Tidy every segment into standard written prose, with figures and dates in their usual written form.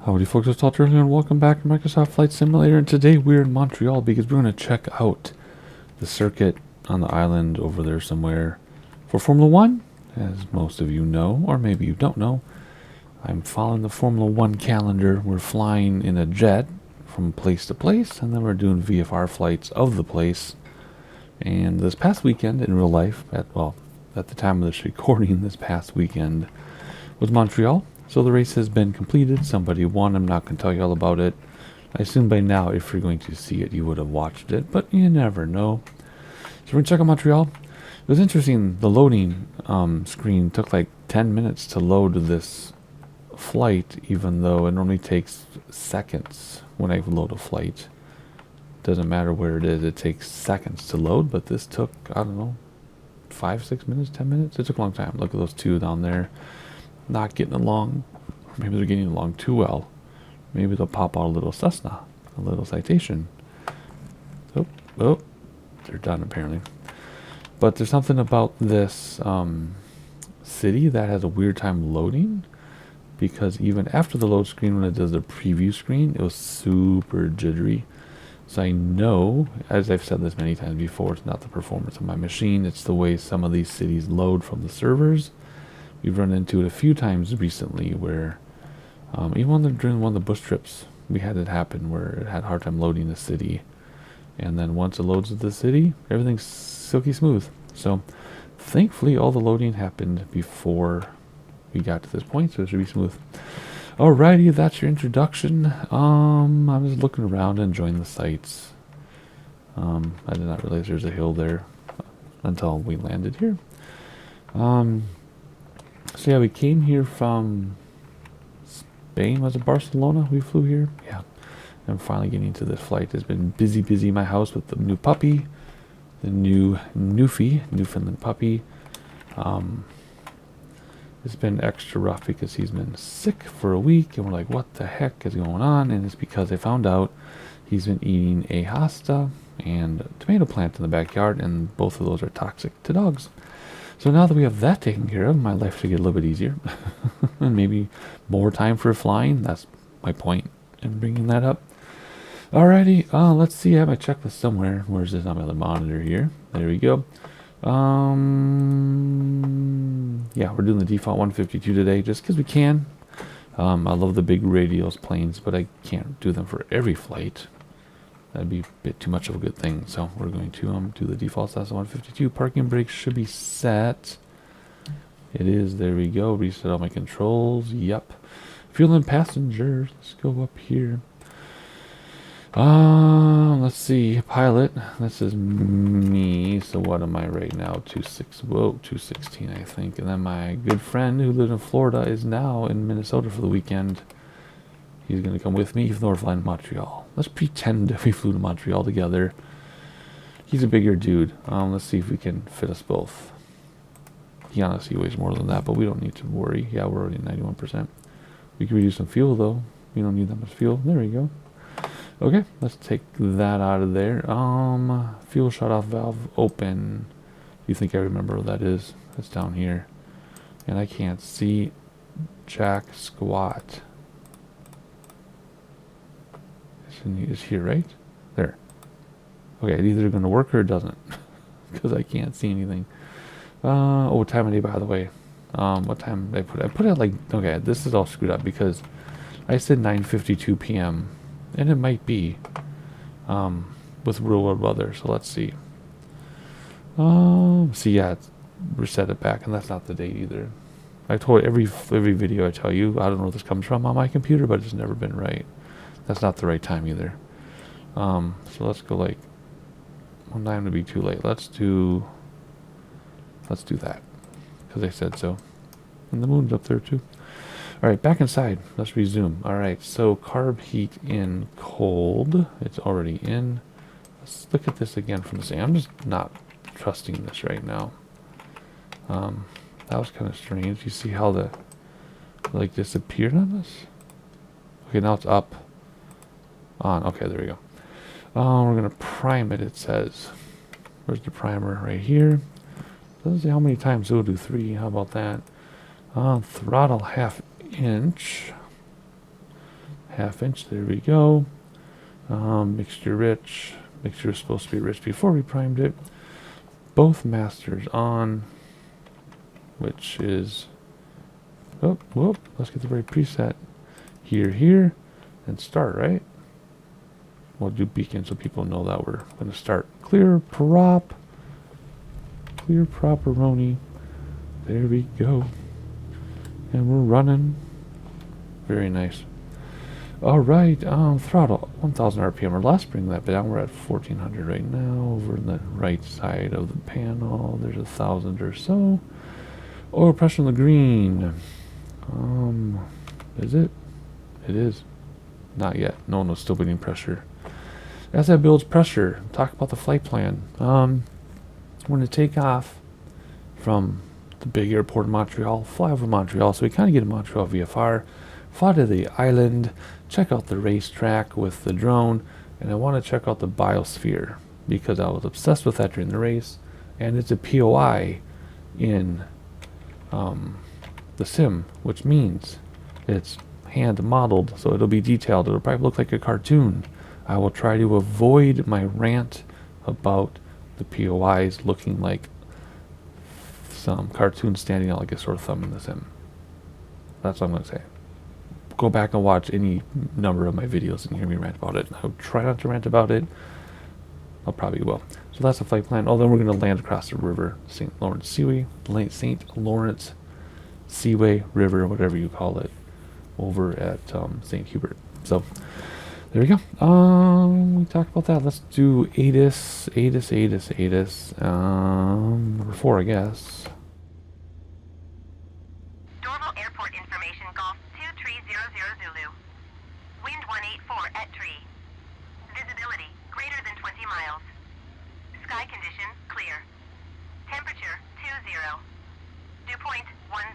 Howdy folks, it's Todd Turley and welcome back to Microsoft Flight Simulator, and today we're in Montreal because we're going to check out the circuit on the island over there somewhere for Formula 1. As most of you know, or maybe you don't know, I'm following the Formula 1 calendar. We're flying in a jet from place to place, and then we're doing VFR flights of the place. And this past weekend in real life, at the time of this recording, this past weekend was Montreal. So the race has been completed. Somebody won. I'm not going to tell you all about it. I assume by now, if you're going to see it, you would have watched it, but you never know. So we're going to check out Montreal. It was interesting. The loading screen took like 10 minutes to load this flight, even though it normally takes seconds when I load a flight. Doesn't matter where it is. It takes seconds to load, but this took, I don't know, 5, 6 minutes, 10 minutes. It took a long time. Look at those two down there. Not getting along. Maybe they're getting along too well. Maybe they'll pop out a little Cessna, a little citation. Oh, they're done apparently. But there's something about this city that has a weird time loading, because even after the load screen, when it does the preview screen, it was super jittery. So I know, as I've said this many times before, it's not the performance of my machine, it's the way some of these cities load from the servers. We've run into it a few times recently where, even during one of the bush trips, we had it happen where it had a hard time loading the city. And then once it loads the city, everything's silky smooth. So thankfully all the loading happened before we got to this point, so it should be smooth. Alrighty, that's your introduction. I'm just looking around and enjoying the sights. I did not realize there's a hill there until we landed here. So yeah, we came here from Spain. Was it Barcelona? We flew here. Yeah. I'm finally getting to this flight. It's been busy in my house with the new puppy, the new Newfoundland puppy. It's been extra rough because he's been sick for a week, and we're like, what the heck is going on? And it's because I found out he's been eating a hosta and a tomato plant in the backyard, and both of those are toxic to dogs. So now that we have that taken care of, my life should get a little bit easier. And maybe more time for flying. That's my point in bringing that up. Alrighty, let's see. I have my checklist somewhere. Where's this on my other monitor here? There we go. Yeah, we're doing the default 152 today just because we can. I love the big radials planes, but I can't do them for every flight. That'd be a bit too much of a good thing. So we're going to do the default SAS 152. Parking brakes should be set. It is. There we go. Reset all my controls. Yep. Fuel and passengers. Let's go up here. Let's see. Pilot. This is me. So what am I right now? 216, I think. And then my good friend who lives in Florida is now in Minnesota for the weekend. He's going to come with me, even though we're flying to Montreal. Let's pretend that we flew to Montreal together. He's a bigger dude. Let's see if we can fit us both. He honestly weighs more than that, but we don't need to worry. Yeah, we're already 91%. We can reduce some fuel, though. We don't need that much fuel. There we go. Okay, let's take that out of there. Fuel shut-off valve open. Do you think I remember what that is? That's down here. And I can't see jack squat. It's here, right? There. Okay, it's either going to work or it doesn't. Because I can't see anything. What time of day, by the way? What time did I put it? I put it like, okay, this is all screwed up because I said 9:52 p.m. And it might be with real world weather. So let's see. See, yeah, reset it back, and that's not the date either. I told every video I tell you, I don't know where this comes from on my computer, but it's never been right. That's not the right time either. So let's go like one time to be too late. Let's do that because I said so. And the moon's up there too. All right, back inside. Let's resume. All right, so carb heat in cold. It's already in. Let's look at this again from the same. I'm just not trusting this right now. That was kind of strange. You see how the like disappeared on us? Okay, now it's up. On. Okay, there we go. We're gonna prime it. It says, where's the primer? Right here. Doesn't say how many times. So we'll do 3. How about that? Throttle 1/2 inch. 1/2 inch. There we go. Mixture rich. Mixture is supposed to be rich before we primed it. Both masters on, which is, oh, whoop, let's get the right preset. Here, and start, right? We'll do beacon so people know that we're going to start. Clear properoni. There we go. And we're running. Very nice. Alright, throttle 1000 RPM, or let's bring that down. We're at 1400 right now. Over on the right side of the panel, there's 1000 or so. Oil pressure on the green. Is it? It is. Not yet. No, still building pressure. As that builds pressure, talk about the flight plan. We're going to take off from the big airport in Montreal, fly over Montreal, so we kind of get a Montreal VFR, fly to the island, check out the racetrack with the drone, and I want to check out the biosphere because I was obsessed with that during the race, and it's a POI in the sim, which means it's hand modeled, so it'll be detailed. It'll probably look like a cartoon. I will try to avoid my rant about the POIs looking like some cartoon standing out like a sore thumb in the sim. That's what I'm going to say. Go back and watch any number of my videos and hear me rant about it. I'll try not to rant about it. I'll probably will. So that's the flight plan. Oh, then we're going to land across the river, St. Lawrence Seaway, St. Lawrence Seaway River, whatever you call it, over at Saint-Hubert. So there we go. We talked about that. Let's do ATIS. Number 4, I guess. Dorval Airport information, Golf 2300 Zulu. Wind 184 at tree. Visibility greater than 20 miles. Sky condition clear. Temperature 20. Dew point 10.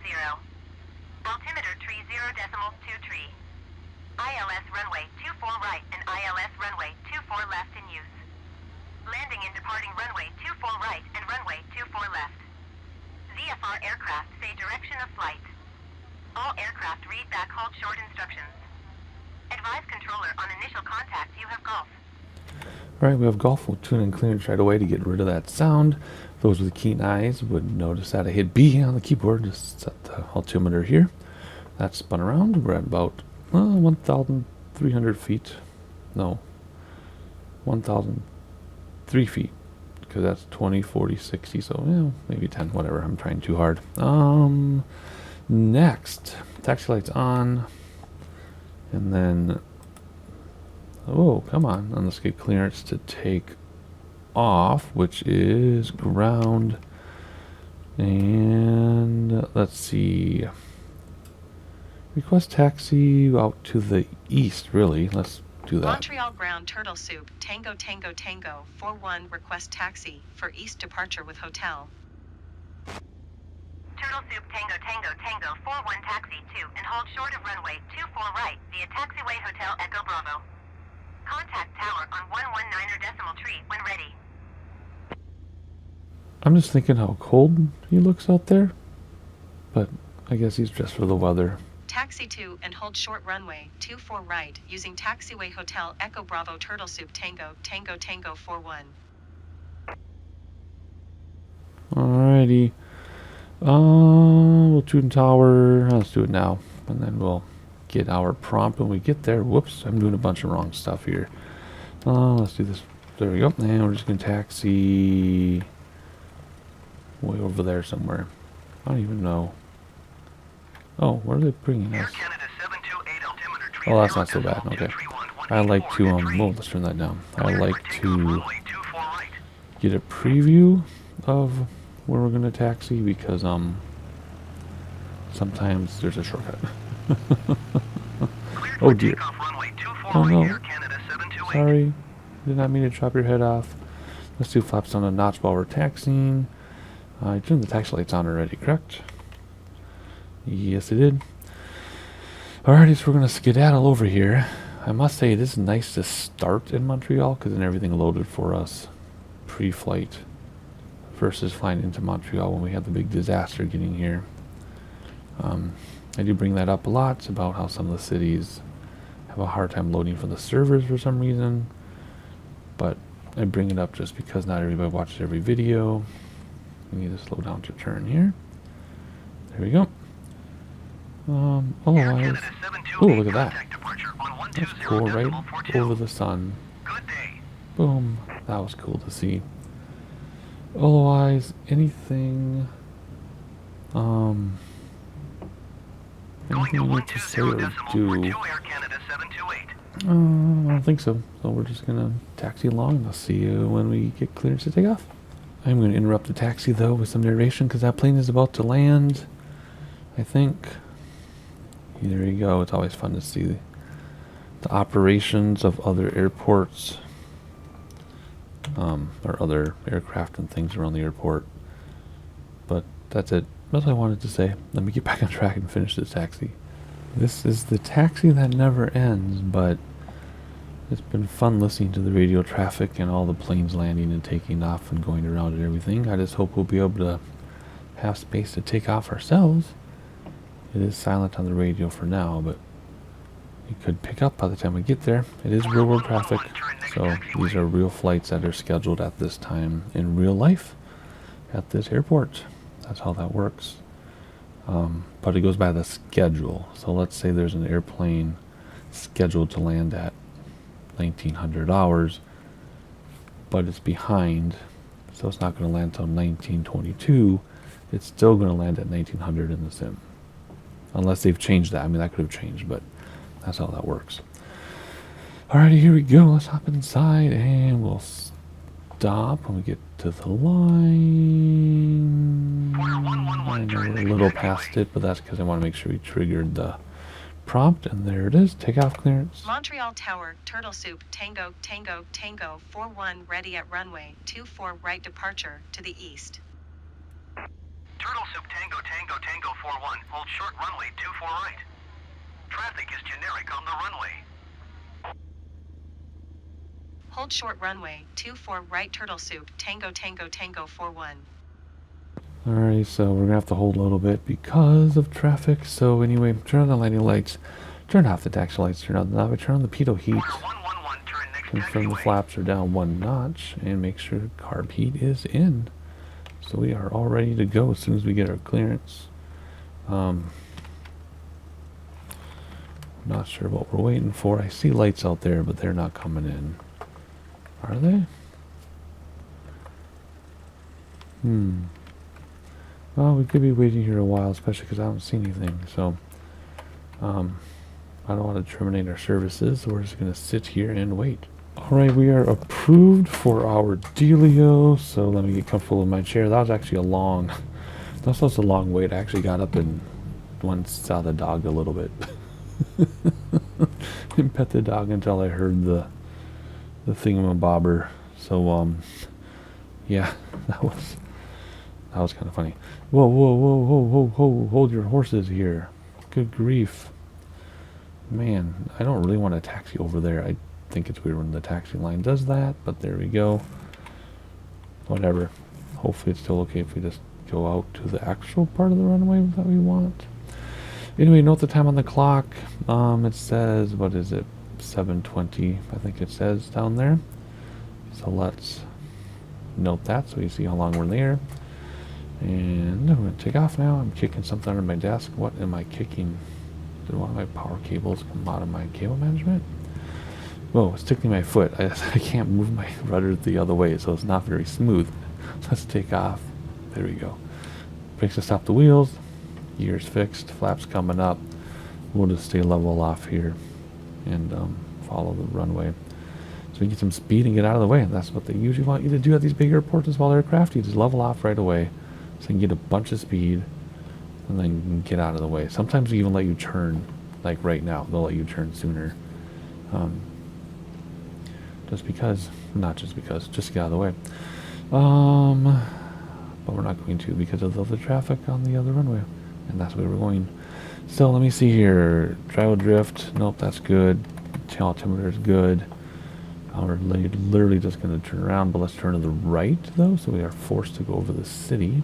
Altimeter tree 0.2 tree. ILS runway 24 right and ILS runway 24 left in use. Landing and departing runway 24 right and runway 24 left. VFR aircraft say direction of flight. All aircraft read back hold short instructions. Advise controller on initial contact you have Golf. Alright, we have Golf. We'll tune in clearance right away to get rid of that sound. Those with keen eyes would notice that I hit B on the keyboard to set the altimeter here. That's spun around. We're at about 1,300 feet. No, 1,003 feet. Because that's 20, 40, 60. So, maybe 10, whatever. I'm trying too hard. Next, taxi lights on. And then, oh, come on. And let's get clearance to take off, which is ground. And let's see. Request taxi out to the east, really. Let's do that. Montreal ground turtle soup, Tango 41, request taxi for east departure with hotel. Turtle soup Tango 41 taxi 2 and hold short of runway 24 right via taxiway Hotel Echo Bravo. Contact tower on 119 decimal tree when ready. I'm just thinking how cold he looks out there, but I guess he's just for the weather. Taxi 2 and hold short runway 24 right using taxiway Hotel Echo Bravo Turtle Soup Tango 41. Alrighty. We'll tune tower. Let's do it now, and then we'll get our prompt when we get there. Whoops, I'm doing a bunch of wrong stuff here. Let's do this. There we go. And we're just gonna taxi way over there somewhere. I don't even know. Oh, where are they bringing us? Oh, that's not so bad. Okay. I like to, oh, let's turn that down. I like to get a preview of where we're going to taxi because, sometimes there's a shortcut. Oh, dear. Oh, no. Sorry. Did not mean to chop your head off. Let's do flaps on a notch while we're taxiing. I turned the taxi lights on already, correct? Yes, it did. Alrighty, so we're going to skedaddle over here. I must say, it is nice to start in Montreal because then everything loaded for us pre-flight versus flying into Montreal when we had the big disaster getting here. I do bring that up a lot about how some of the cities have a hard time loading for the servers for some reason. But I bring it up just because not everybody watches every video. We need to slow down to turn here. There we go. Otherwise, oh, look at that. That's cool, right over the sun. Boom. That was cool to see. Otherwise, anything you need to say or do? I don't think so. So we're just gonna taxi along. I'll see you when we get clearance to take off. I'm gonna interrupt the taxi though with some narration because that plane is about to land, I think. There you go. It's always fun to see the operations of other airports, or other aircraft and things around the airport. But that's it. That's what I wanted to say. Let me get back on track and finish this taxi. This is the taxi that never ends, but it's been fun listening to the radio traffic and all the planes landing and taking off and going around and everything. I just hope we'll be able to have space to take off ourselves. It is silent on the radio for now, but it could pick up by the time we get there. It is real world traffic, so these are real flights that are scheduled at this time in real life at this airport. That's how that works. But it goes by the schedule. So let's say there's an airplane scheduled to land at 1900 hours, but it's behind, so it's not going to land until 1922. It's still going to land at 1900 in the sim. Unless they've changed that. I mean, that could have changed, but that's how that works. Alrighty, here we go. Let's hop inside and we'll stop when we get to the line. I know we're a little past it, but that's because I want to make sure we triggered the prompt, and there it is. Takeoff clearance. Montreal Tower, Turtle Soup, Tango, Tango, Tango, 41 ready at runway 24 right departure to the east. Turtle Soup, Tango, Tango, Tango, 41. Hold short runway 24 right. Traffic is generic on the runway. Hold short runway 24 right Turtle Soup, Tango, Tango, Tango, 41. Alright, so we're going to have to hold a little bit because of traffic. So anyway, turn on the landing lights, turn off the taxi lights, turn on the navi, turn on the pitot heat, confirm the flaps are down 1 notch, and make sure carb heat is in. So we are all ready to go as soon as we get our clearance. Not sure what we're waiting for. I see lights out there, but they're not coming in. Are they? Well, we could be waiting here a while, especially because I don't see anything. So, I don't want to terminate our services, so we're just going to sit here and wait. Alright, we are approved for our dealio, so let me get comfortable in my chair. That was actually that was a long wait. I actually got up and saw the dog a little bit. And pet the dog until I heard the thingamabobber. So, yeah, that was kind of funny. Whoa, whoa, whoa, whoa, whoa, whoa, hold your horses here. Good grief. Man, I don't really want to taxi over there. I think it's weird when the taxi line does that, but there we go. Whatever. Hopefully it's still okay if we just go out to the actual part of the runway that we want. Anyway, note the time on the clock. It says, what is it? 7:20, I think it says down there. So let's note that so you see how long we're there. And I'm going to take off now. I'm kicking something under my desk. What am I kicking? Did one of my power cables come out of my cable management? Whoa, it's tickling my foot. I can't move my rudder the other way, so it's not very smooth. Let's take off. There we go. Brakes to stop the wheels. Gears fixed. Flaps coming up. We'll just stay level off here and follow the runway. So we get some speed and get out of the way. And that's what they usually want you to do at these big airports and small aircraft. You just level off right away so you can get a bunch of speed and then you can get out of the way. Sometimes they even let you turn, like right now. They'll let you turn sooner. Just because, not just because, just get out of the way. But we're not going to because of the other traffic on the other runway. And that's where we're going. So let me see here. Travel drift. Nope, that's good. Altimeter is good. We're literally just going to turn around, but let's turn to the right though, so we are forced to go over the city.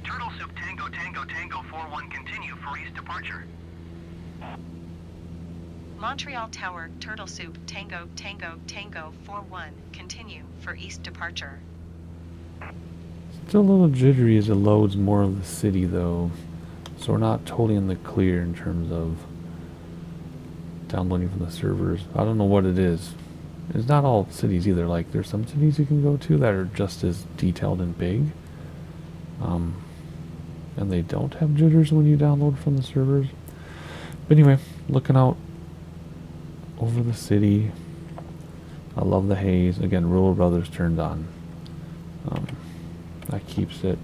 Turtle Soup, Tango, Tango, Tango, 41, continue for east departure. Montreal Tower, Turtle Soup, Tango, Tango, Tango, 41, continue for east departure. Still a little jittery as it loads more of the city though. So we're not totally in the clear in terms of downloading from the servers. I don't know what it is. It's not all cities either. Like there's some cities you can go to that are just as detailed and big. And they don't have jitters when you download from the servers. But anyway, looking out over the city. I love the haze. Again, Rural Brothers turned on. That keeps it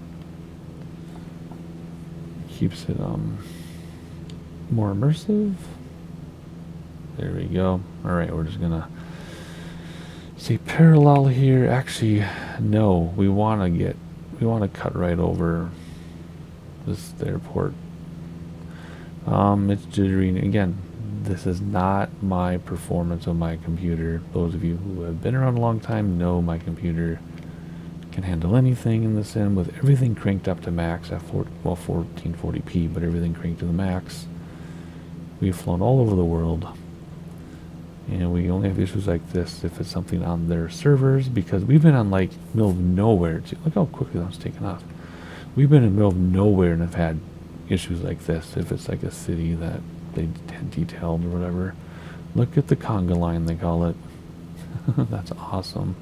more immersive. There we go. Alright, we're just gonna see parallel here. Actually, no, we wanna cut right over this airport. It's jittery. Again, this is not my performance of my computer. Those of you who have been around a long time know my computer can handle anything in the sim with everything cranked up to max at 1440p, but everything cranked to the max. We've flown all over the world, and we only have issues like this if it's something on their servers, because we've been on like middle of nowhere. Look how quickly that's taken off. We've been in the middle of nowhere and have had issues like this if it's like a city that they had detailed or whatever. Look at the conga line, they call it. That's awesome.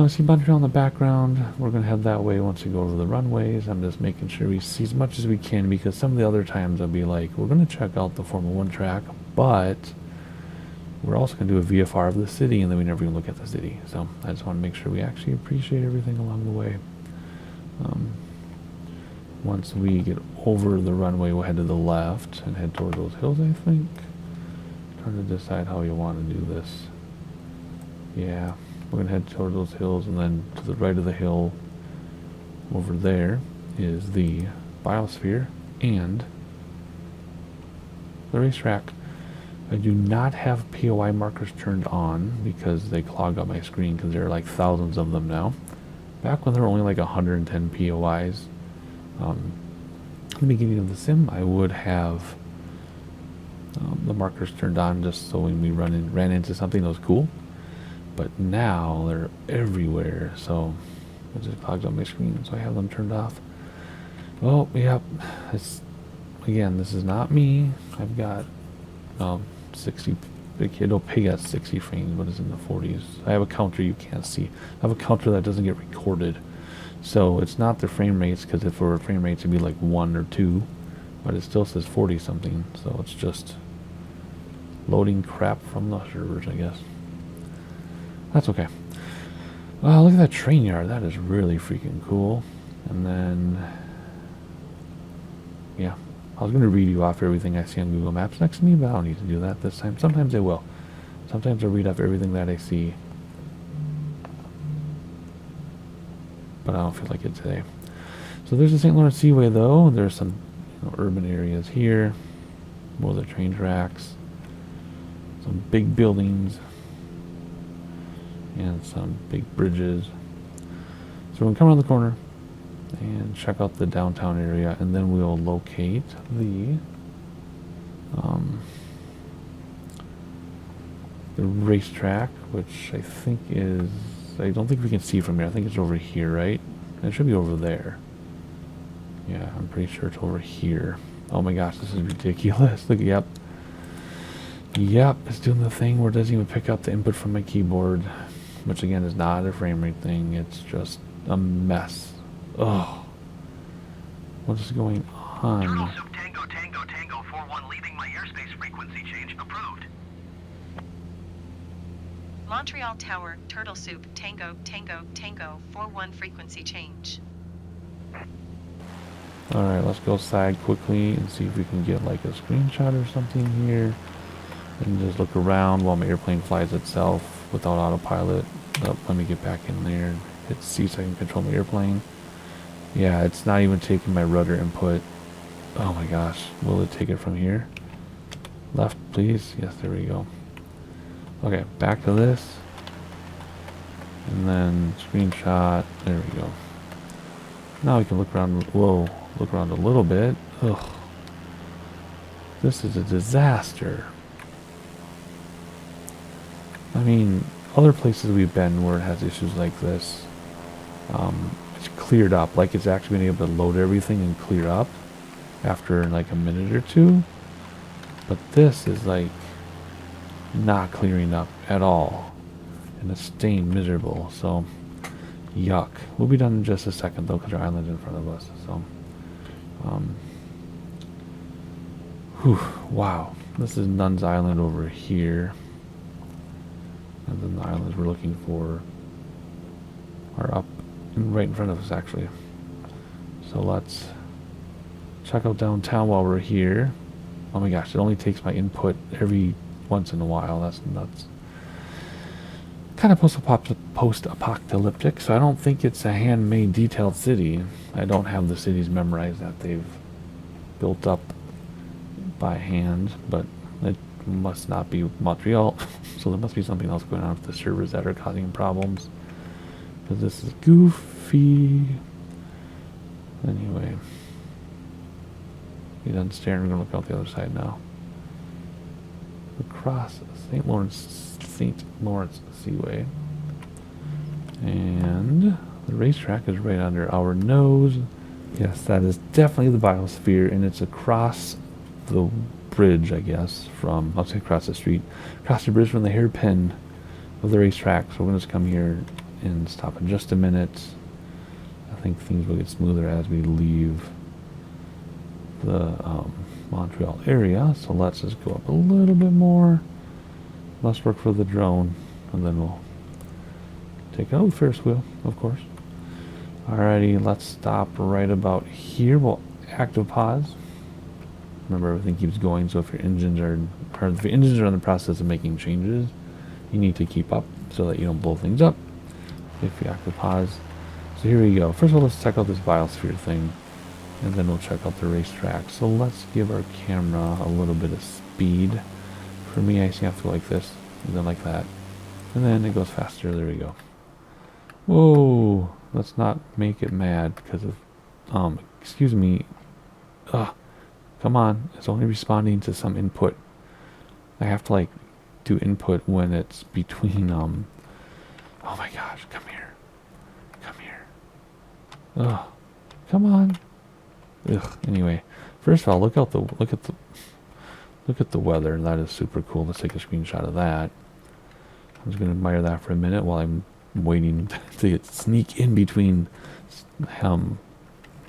See Montreal in the background. We're going to head that way once we go over the runways. I'm just making sure we see as much as we can, because some of the other times I'll be like, we're going to check out the Formula 1 track, but we're also going to do a VFR of the city, and then we never even look at the city. So I just want to make sure we actually appreciate everything along the way. Once we get over the runway, we'll head to the left and head toward those hills, I think. Trying to decide how you want to do this. Yeah. We're going to head toward those hills, and then to the right of the hill over there is the biosphere and the racetrack. I do not have POI markers turned on because they clog up my screen, because there are like thousands of them now. Back when there were only like 110 POIs at the beginning of the sim, I would have the markers turned on just so when we ran into something that was cool. But now they're everywhere, so it just clogs up my screen, so I have them turned off. Oh, yep. Again, this is not me. I've got 60. It'll pig at 60 frames, but it's in the 40s. I have a counter you can't see. I have a counter that doesn't get recorded, so it's not the frame rates, because if it were frame rates, it'd be like 1 or 2, but it still says 40 something. So it's just loading crap from the servers, I guess. That's okay. Look at that train yard. That is really freaking cool. And then, yeah, I was going to read you off everything I see on Google Maps next to me, but I don't need to do that this time. Sometimes I will. Sometimes I'll read off everything that I see, but I don't feel like it today. So there's the St. Lawrence Seaway, though. There's some urban areas here. More of the train tracks. Some big buildings. And some big bridges. So we're going to come around the corner and check out the downtown area, and then we'll locate the racetrack, which I think is, I don't think we can see from here. I think it's over here, right? It should be over there. Yeah, I'm pretty sure it's over here. Oh my gosh, this is ridiculous. Look, yep, it's doing the thing where it doesn't even pick up the input from my keyboard, which again is not a frame rate thing. It's just a mess. Oh, what is going on? Turtle Soup Tango Tango Tango 41 leaving my airspace frequency change approved. Montreal Tower, Turtle Soup, Tango, Tango, Tango, 41 frequency change. Alright, let's go side quickly and see if we can get like a screenshot or something here. And just look around while my airplane flies itself without autopilot. Oh, let me get back in there and hit C so I can control my airplane. Yeah, it's not even taking my rudder input. Oh my gosh, will it take it from here? Left, please. Yes, there we go. Okay, back to this. And then screenshot. There we go. Now we can look around. Whoa, look around a little bit. Ugh. This is a disaster. I mean, other places we've been where it has issues like this, it's cleared up. Like it's actually been able to load everything and clear up after like a minute or two. But this is like not clearing up at all. And it's staying miserable. So, yuck. We'll be done in just a second though because our island's in front of us. So, wow. This is Nuns Island over here. And then the islands we're looking for are up right in front of us actually. So let's check out downtown while we're here. Oh my gosh, it only takes my input every once in a while. That's nuts. Kind of post-apocalyptic, so I don't think it's a handmade detailed city. I don't have the cities memorized that they've built up by hand, but it must not be Montreal. So there must be something else going on with the servers that are causing problems. Because this is goofy. Anyway. You're done staring. We're going to look out the other side now. Across St. Lawrence Seaway. And the racetrack is right under our nose. Yes, that is definitely the biosphere, and it's across the bridge, I guess, from, I'll say across the street, across the bridge from the hairpin of the racetrack. So we're going to just come here and stop in just a minute. I think things will get smoother as we leave the Montreal area. So let's just go up a little bit more. Let's work for the drone, and then we'll take out the Ferris wheel, of course. Alrighty, let's stop right about here. We'll active pause. Remember, everything keeps going, so if your engines are in the process of making changes, you need to keep up so that you don't blow things up if you active pause. So here we go. First of all, let's check out this biosphere thing, and then we'll check out the racetrack. So let's give our camera a little bit of speed. For me, I actually have to go like this, and then like that, and then it goes faster. There we go. Whoa! Let's not make it mad because of, excuse me. Come on, it's only responding to some input. I have to like do input when it's between oh my gosh, come here. Come on. Anyway, first of all, look at the weather. That is super cool. Let's take a screenshot of that. I'm just gonna admire that for a minute while I'm waiting to sneak in between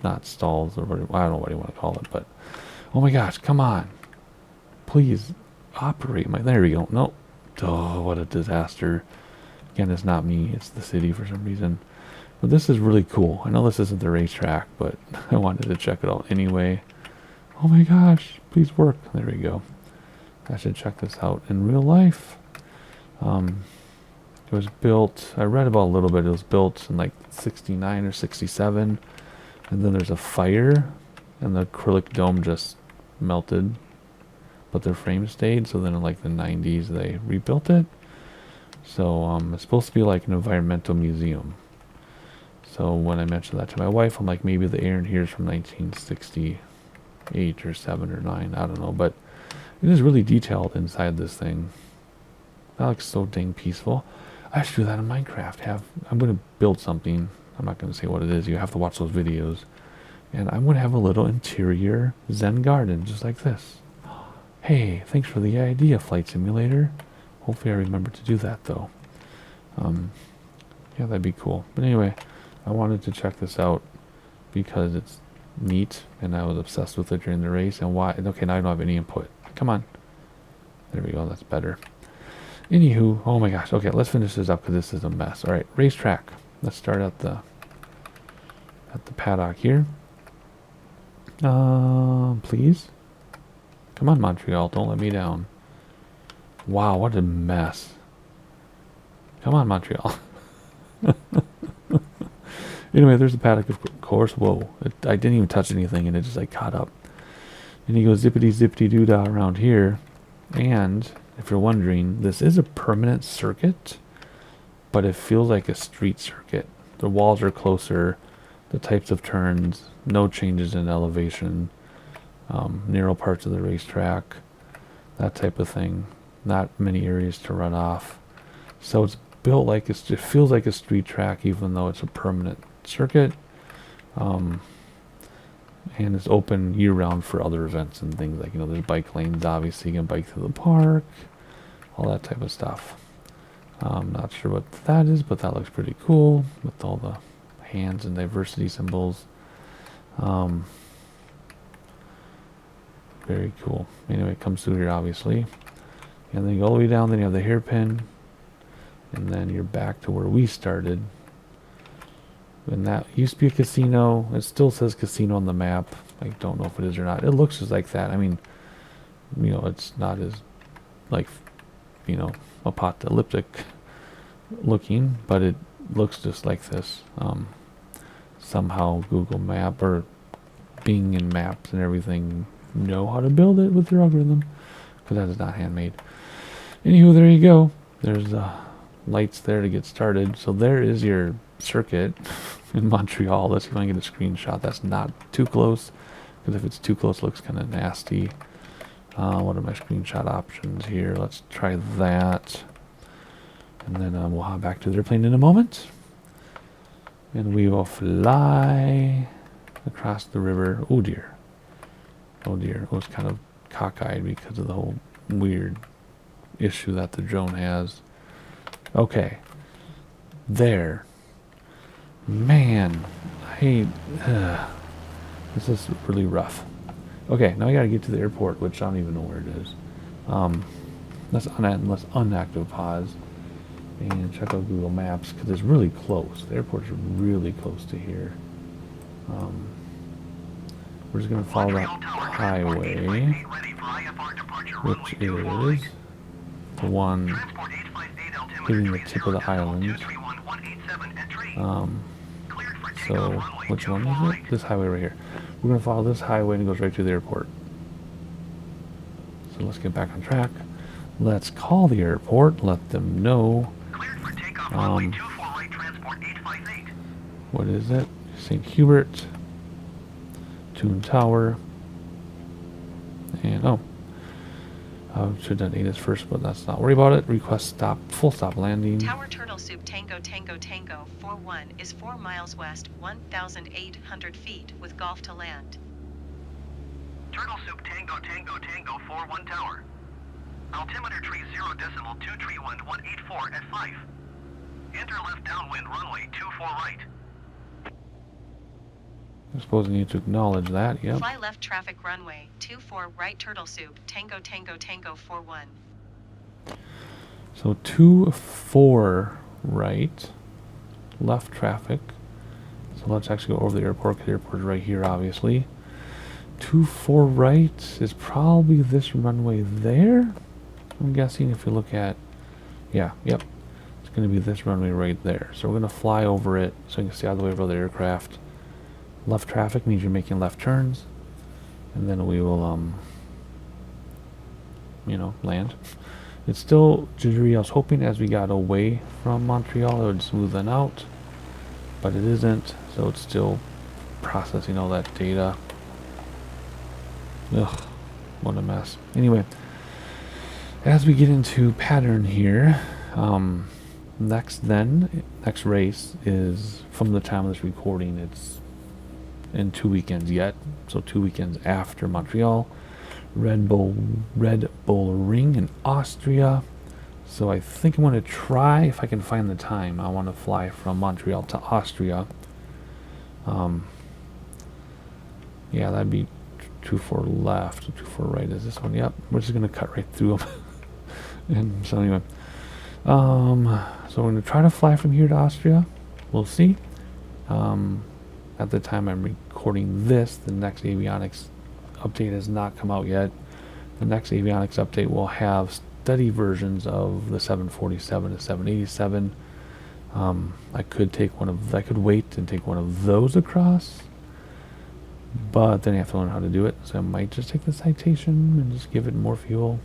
not stalls or whatever, I don't know what you want to call it, but oh my gosh, come on. Please operate there we go. Nope. Oh, what a disaster. Again, it's not me, it's the city for some reason. But this is really cool. I know this isn't the racetrack, but I wanted to check it out anyway. Oh my gosh, please work. There we go. I should check this out in real life. It was built, I read about a little bit, it was built in like 69 or 67. And then there's a fire, and the acrylic dome just melted, but the frame stayed. So then in like the 90s, they rebuilt it. So it's supposed to be like an environmental museum. So when I mentioned that to my wife, I'm like, maybe the air in here is from 1968 or 7 or 9, I don't know. But it is really detailed inside this thing. That looks so dang peaceful. I should do that in Minecraft. I'm going to build something. I'm not going to say what it is. You have to watch those videos. And I'm going to have a little interior Zen garden, just like this. Hey, thanks for the idea, Flight Simulator. Hopefully I remember to do that, though. Yeah, that'd be cool. But anyway, I wanted to check this out because it's neat, and I was obsessed with it during the race. And why? Okay, now I don't have any input. Come on. There we go. That's better. Anywho, oh my gosh. Okay, let's finish this up because this is a mess. All right, racetrack. Let's start at the paddock here. Please. Come on, Montreal. Don't let me down. Wow, what a mess. Come on, Montreal. Anyway, there's the paddock, of course. Whoa. I didn't even touch anything, and it just like caught up. And you go zippity zippity doo dah around here. And if you're wondering, this is a permanent circuit, but it feels like a street circuit. The walls are closer, the types of turns, no changes in elevation, narrow parts of the racetrack, that type of thing. Not many areas to run off. So it's built like it feels like a street track, even though it's a permanent circuit. And it's open year-round for other events and things like, there's bike lanes, obviously. You can bike through the park, all that type of stuff. I'm not sure what that is, but that looks pretty cool with all the hands and diversity symbols. Very cool. Anyway, it comes through here, obviously. And then you go all the way down, then you have the hairpin. And then you're back to where we started. And that used to be a casino. It still says casino on the map. I don't know if it is or not. It looks just like that. I mean, it's not as, like, apocalyptic looking, but it looks just like this. Somehow Google Map or Bing and Maps and everything know how to build it with their algorithm, because that is not handmade. Anywho, there you go. There's lights there to get started. So there is your circuit in Montreal. Let's see if I can get a screenshot. That's not too close, because if it's too close, it looks kind of nasty. What are my screenshot options here? Let's try that. And then we'll hop back to the airplane in a moment. And we will fly across the river. Oh dear. Oh dear. I was kind of cockeyed because of the whole weird issue that the drone has. Okay. There. Man. This is really rough. Okay, now I gotta get to the airport, which I don't even know where it is. Let's unactive pause and check out Google Maps, because it's really close. The airport's really close to here. We're just gonna follow that highway, which is the one hitting the tip of the island. So which one is it? This highway right here. We're going to follow this highway and it goes right to the airport. So let's get back on track. Let's call the airport, let them know. What is it? Saint-Hubert, Toon Tower, and should have done ATIS first, but let's not worry about it. Request stop, full stop landing. Tower Turtle Soup Tango Tango Tango 41 is 4 miles west, 1,800 feet, with golf to land. Turtle Soup Tango Tango Tango 41 Tower. Altimeter tree 0.231 at 5. Enter left downwind runway 24 right. I suppose I need to acknowledge that, yep. Fly left traffic runway 24 right Turtle Soup Tango Tango Tango 41. So 24 right, left traffic. So let's actually go over the airport, because the airport is right here, obviously. 24 right is probably this runway there. I'm guessing if you look at, yep. It's going to be this runway right there. So we're going to fly over it so you can see all the way over the aircraft. Left traffic means you're making left turns, and then we will, land. It's still jittery. I was hoping as we got away from Montreal it would smoothen out, but it isn't, so it's still processing all that data. Ugh, what a mess. Anyway, as we get into pattern here, next race is, from the time of this recording, it's in 2 weekends yet, so 2 weekends after Montreal. Red Bull Ring in Austria. So I think I'm going to try, if I can find the time, I want to fly from Montreal to Austria. Yeah, that'd be 24 left, 24 right is this one. Yep, we're just going to cut right through them. And so anyway, so we're going to try to fly from here to Austria. We'll see. At the time I'm recording this, the next avionics update has not come out yet. The next avionics update will have study versions of the 747 to 787. I could wait and take one of those across, but then you have to learn how to do it. So I might just take the Citation and just give it more fuel.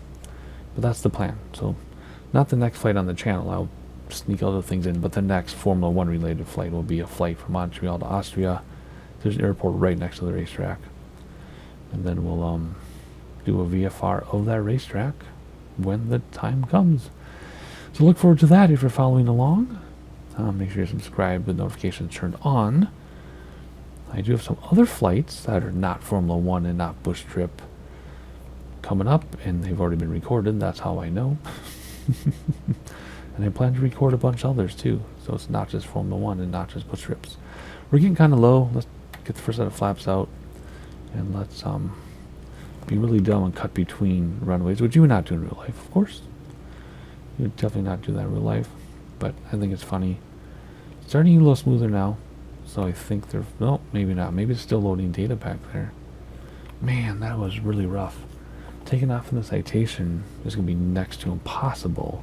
But that's the plan. So not the next flight on the channel. I'll sneak other things in, but the next Formula 1 related flight will be a flight from Montreal to Austria. There's an airport right next to the racetrack, and then we'll do a VFR of that racetrack when the time comes. So look forward to that if you're following along. Make sure you're subscribed with notifications turned on. I do have some other flights that are not Formula 1 and not Bush Trip coming up, and they've already been recorded. That's how I know. And I plan to record a bunch of others too, so it's not just Formula 1 and not just Bush Trips. We're getting kind of low. Let's get the first set of flaps out, and let's be really dumb and cut between runways, which you would not do in real life, of course. You would definitely not do that in real life, but I think it's funny. It's starting a little smoother now, so I think they're, no, maybe not. Maybe it's still loading data back there. Man, that was really rough. Taking off in the citation is going to be next to impossible,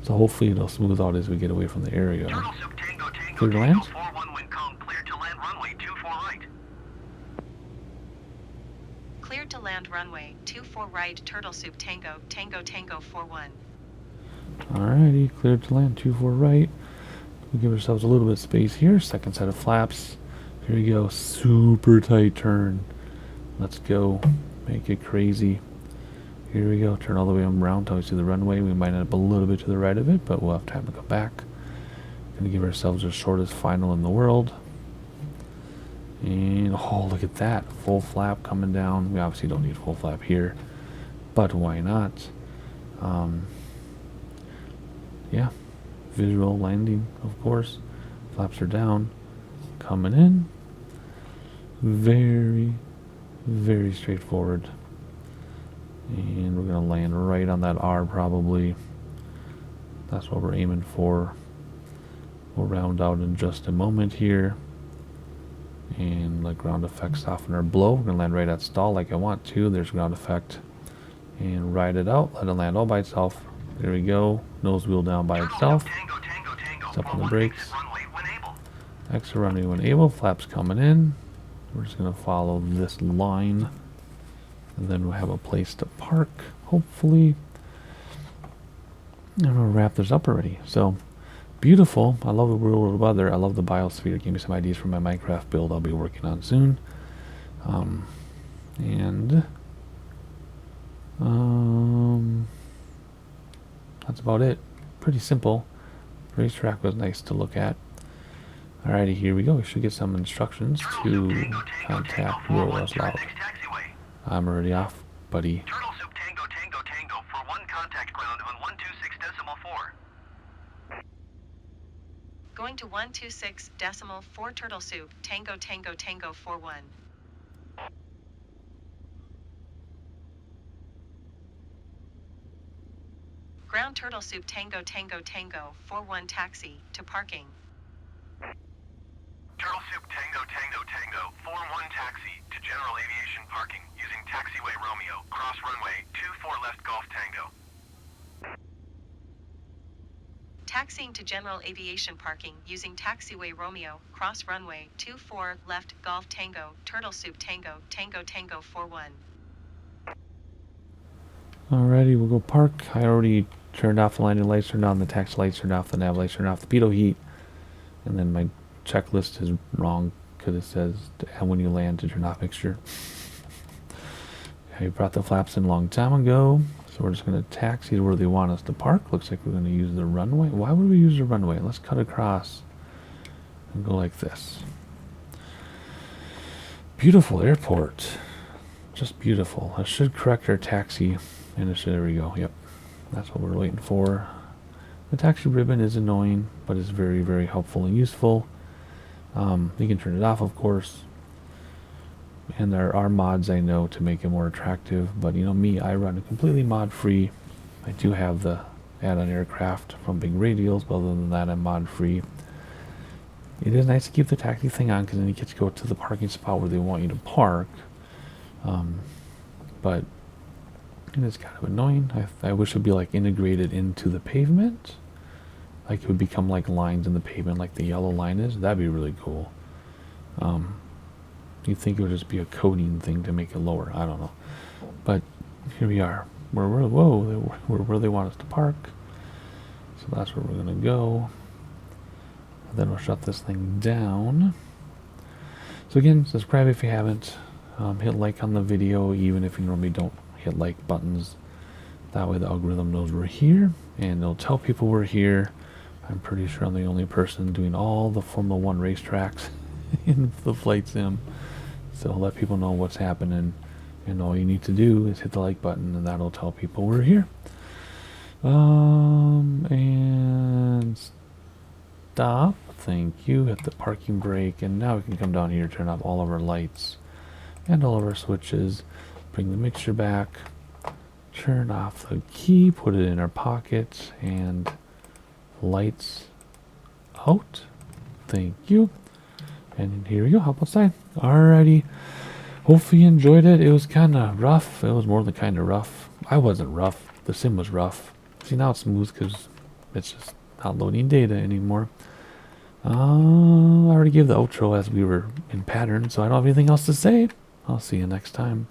so hopefully it'll smooth out as we get away from the area. Turtle Soup Tango Tango Clear to Tango land? 41 wind calm, cleared to land runway 24 right. Cleared to land runway 24 right. Turtle Soup Tango Tango Tango 41. Alrighty, cleared to land 24 right. We'll give ourselves a little bit of space here. Second set of flaps. Here we go. Super tight turn. Let's go. Make it crazy. Here we go. Turn all the way around till we see the runway. We might end up a little bit to the right of it, but we'll have time to come back. Gonna give ourselves the shortest final in the world. And oh, look at that. Full flap coming down. We obviously don't need full flap here, but why not? Yeah. Visual landing, of course. Flaps are down. Coming in. Very, very straightforward. And we're going to land right on that R probably. That's what we're aiming for. We'll round out in just a moment here. And let ground effect soften our blow. We're going to land right at stall like I want to. There's ground effect. And ride it out. Let it land all by itself. There we go. Nose wheel down by itself. Tango Tango Tango Step on the 41 brakes. exit runway when able. Exit runway when able. Flaps coming in. We're just going to follow this line. And then we'll have a place to park, hopefully. And we'll wrap this up already. So, beautiful. I love the real world weather. I love the biosphere. Give me some ideas for my Minecraft build I'll be working on soon. That's about it. Pretty simple. Racetrack was nice to look at. Alrighty, here we go. We should get some instructions to contact Rollers Loud. Next taxiway. I'm already off, buddy. Turtle Soup Tango Tango Tango for 1 contact ground on 126.4. Going to 126.4 Turtle Soup Tango Tango Tango 41. Ground Turtle Soup Tango Tango Tango 41 taxi to parking. Turtle Soup Tango Tango Tango 41 taxi to general aviation parking using taxiway Romeo, cross runway 24 left Golf Tango. Taxiing to general aviation parking using taxiway Romeo, cross runway 24 left Golf Tango, Turtle Soup Tango Tango Tango 41. Alrighty, we'll go park. I already turned off the landing lights, turned on the taxi lights, turned off the nav lights, turned off the pitot heat. And then my checklist is wrong because it says when you land to turn off mixture. I brought the flaps in a long time ago, so we're just going to taxi to where they want us to park. Looks like we're going to use the runway. Why would we use the runway? Let's cut across and go like this. Beautiful airport. Just beautiful. I should correct our taxi. And it should, there we go. Yep. That's what we're waiting for. The taxi ribbon is annoying, but it's very, very helpful and useful. You can turn it off, of course. And there are mods I know to make it more attractive. But you know me, I run it completely mod-free. I do have the add-on aircraft from Big Radials, but other than that, I'm mod-free. It is nice to keep the taxi thing on because then you get to go to the parking spot where they want you to park. But it is kind of annoying. I wish it would be like integrated into the pavement. Like it would become like lines in the pavement like the yellow line is. That'd be really cool. You'd think it would just be a coding thing to make it lower. I don't know. But here we are. We're where they want us to park. So that's where we're going to go. And then we'll shut this thing down. So again, subscribe if you haven't. Hit like on the video, even if you normally don't hit like buttons. That way the algorithm knows we're here, and it'll tell people we're here. I'm pretty sure I'm the only person doing all the Formula 1 racetracks in the flight sim. So let people know what's happening, and all you need to do is hit the like button, and that'll tell people we're here. And stop. Thank you. Hit the parking brake, and now we can come down here, turn off all of our lights and all of our switches, bring the mixture back, turn off the key, put it in our pocket, and lights out. Thank you. And here we go. Hop outside. Alrighty. Hopefully you enjoyed it. It was kind of rough. It was more than kind of rough. I wasn't rough. The sim was rough. See, now it's smooth because it's just not loading data anymore. I already gave the outro as we were in pattern, so I don't have anything else to say. I'll see you next time.